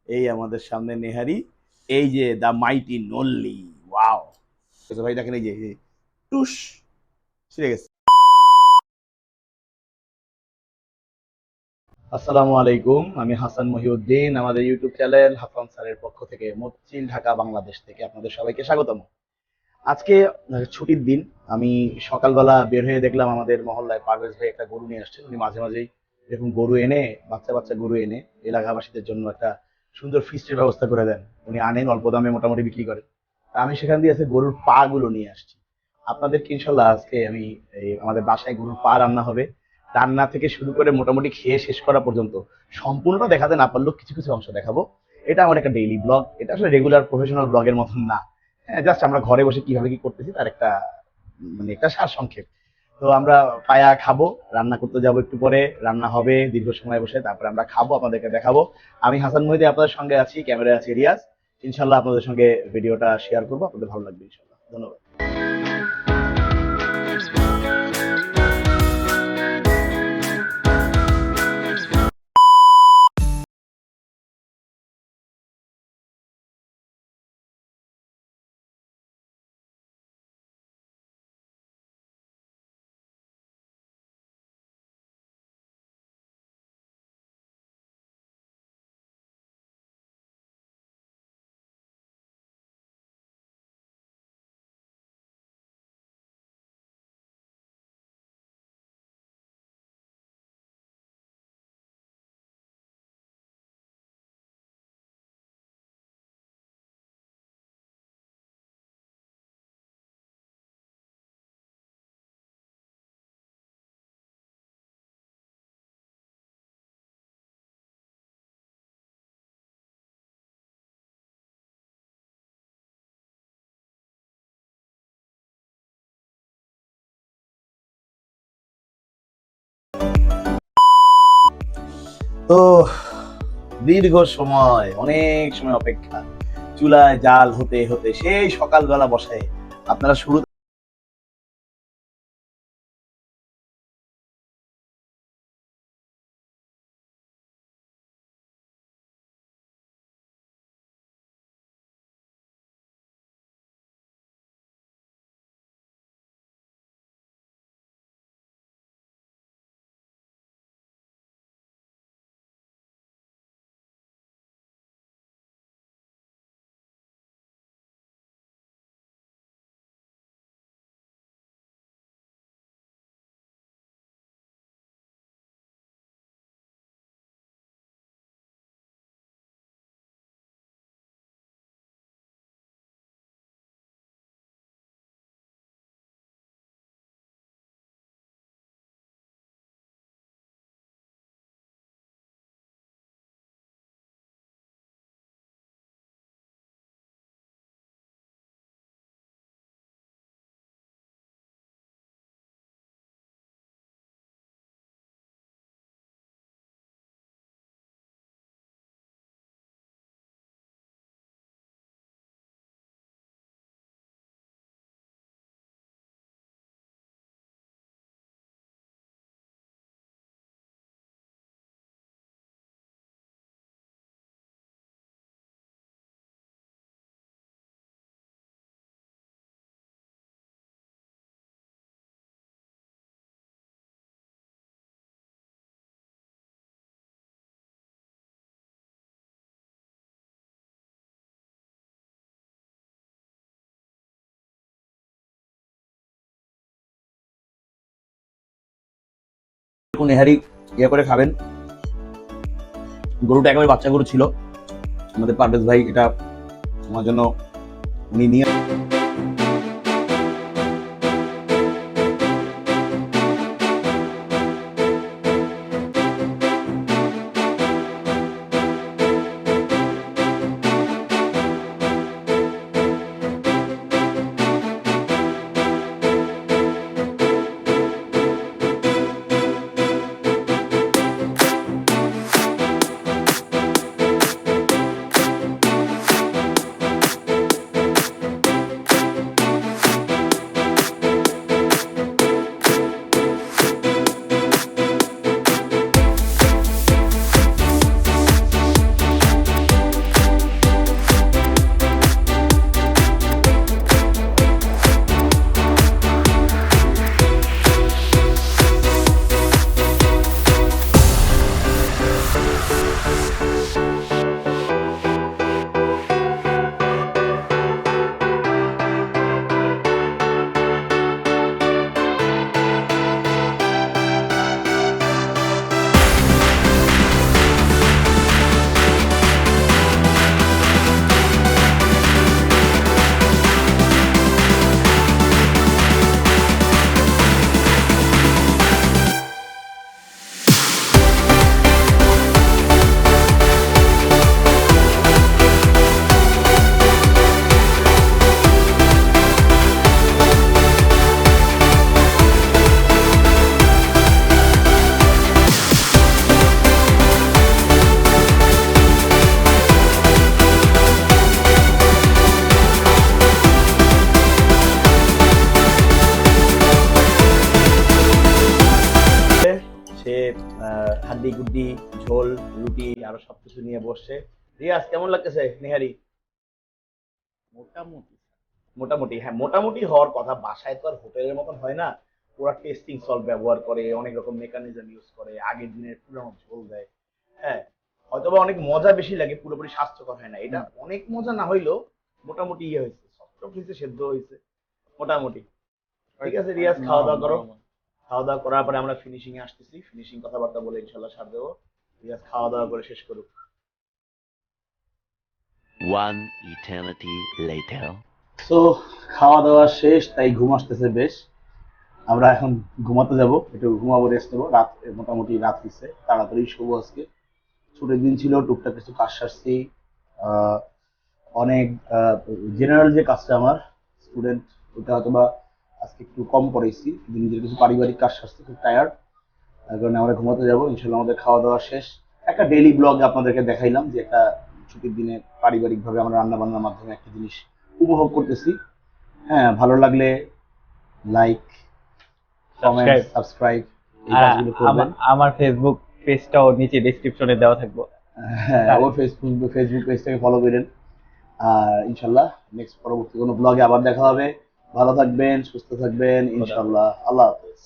এই আমাদের সামনে নেহারি, এই যে দা মাইটি নল্লি। ওয়াও, ভাই দেখেন এই যে টুস ছিঁড়ে গেছে। আসসালামু আলাইকুম, আমি হাসান মহিউদ্দিন। আমাদের ইউটিউব চ্যানেল হাসান স্যারের পক্ষ থেকে মতিঝিল ঢাকা বাংলাদেশ থেকে আপনাদের সবাইকে স্বাগতম। আজকে ছুটির দিন। আমি সকালবেলা বের হয়ে দেখলাম আমাদের মহল্লায় পারভেজ ভাই একটা গরু নিয়ে আসছেন। উনি মাঝে মাঝেই এরকম গরু এনে, বাচ্চা বাচ্চা গরু এনে এলাকাবাসীদের জন্য একটা সুন্দর ফিস্টের ব্যবস্থা করে দেন। উনি আনেন, অল্প দামে মোটামুটি বিক্রি করেন। তা আমি সেখান দিয়ে আজকে গরুর পা গুলো নিয়ে আসছি আপনাদেরকে। ইনশাল্লাহ আজকে আমি আমাদের বাসায় গরুর পা রান্না হবে। রান্না থেকে শুরু করে মোটামুটি খেয়ে শেষ করা পর্যন্ত সম্পূর্ণটা দেখাতে না পারলেও কিছু কিছু অংশ দেখাবো। এটা আমার একটা ডেইলি ব্লগ, এটা আসলে রেগুলার প্রফেশনাল ব্লগের মতন না। হ্যাঁ, জাস্ট আমরা ঘরে বসে কিভাবে কি করতেছি তার একটা মানে একটা সার সংক্ষেপ। তো আমরা পায়া খাবো, রান্না করতে যাবো একটু পরে, রান্না হবে দীর্ঘ সময় বসে, তারপরে আমরা খাবো, আপনাদেরকে দেখাবো। আমি হাসান মহিদি আপনাদের সঙ্গে আছি, ক্যামেরায় আছে রিয়াজ। ইনশাল্লাহ আপনাদের সঙ্গে ভিডিওটা শেয়ার করবো, আপনাদের ভালো লাগবে ইনশাল্লাহ। ধন্যবাদ। তো দীর্ঘ সময়, অনেক সময় অপেক্ষা, চুলায় জাল হতে হতে সেই সকালবেলা বসায় আপনারা শুরু। নেহারি ইয়ে করে খাবেন। গরুটা একেবারে বাচ্চা গরু ছিল। আমাদের পারভেজ ভাই এটা আমার জন্য উনি নিয়ে বসছে। রিয়াজ কেমন লাগতেছে নেহারি? মোটামুটি। মোটামুটি, হ্যাঁ মোটামুটি হওয়ার কথা। বাসায় তো আর হোটেলের মতন হয় না, ওরা টেস্টিং সল্ট ব্যবহার করে, অনেক রকম মেকানিজম ইউজ করে, আগের দিনের পুরানো ঝোল দেয়। হ্যাঁ, হয়তোবা অনেক মজা বেশি লাগে, পুরোপুরি স্বাস্থ্যকর হয় না। এটা হুম। অনেক মজা না হইলেও মোটামুটি ইয়ে হয়েছে, সফট হয়েছে, সেদ্ধ হয়েছে মোটামুটি। ঠিক আছে রিয়াজ, খাওয়া নরম দাওয়া করো। নরম। খাওয়া দাওয়া করার পরে আমরা ফিনিশিং এ আসতেছি, ফিনিশিং কথাবার্তা বলে ইনশাল্লাহ সার দেবো। রিয়াজ খাওয়া দাওয়া করে শেষ করুক। One eternity later. তো খাওয়া দাওয়া শেষ, তাই ঘুম আসতেছে বেশ। আমরা এখন ঘুমাতে যাব, একটু ঘুমাবো, রেস্ট নেবো। রাত মোটামুটি রাত হয়েছে, তাড়াতাড়ি শোবো আজকে। ছুটির দিন ছিল, টুকটাক কিছু কাজ সারছি। আহ, অনেক জেনারেল যে কাজটা আমার স্টুডেন্ট, ওটা হয়তো বা আজকে একটু কম করেছি। নিজের কিছু পারিবারিক কাজ সারছি, খুব টায়ার্ড, তার কারণে আমরা ঘুমাতে যাবো। ইনশাল্লাহ আমাদের খাওয়া দাওয়া শেষ। একটা ডেইলি ব্লগ আপনাদেরকে দেখাইলাম যে একটা ছুটির দিনে পারিবারিক ভাবে আমরা রান্না বান্নার মাধ্যমে একটা জিনিস উপভোগ করতেছি। হ্যাঁ, ভালো লাগলে লাইক, কমেন্ট, সাবস্ক্রাইব। সাবস্ক্রাইব এই আর কাজগুলো করবেন। আমার ফেসবুক পেজটাও নিচে ডেসক্রিপশনে দেওয়া থাকবো। হ্যাঁ, তার ওর ফেসবুক পেজটাকে ফলো করেন। আর ইনশাল্লাহ নেক্সট পরবর্তী কোনো ব্লগে আবার দেখা হবে। ভালো থাকবেন, সুস্থ থাকবেন খোদা হাফেজ। ইনশাল্লাহ। আল্লাহ হাফেজ।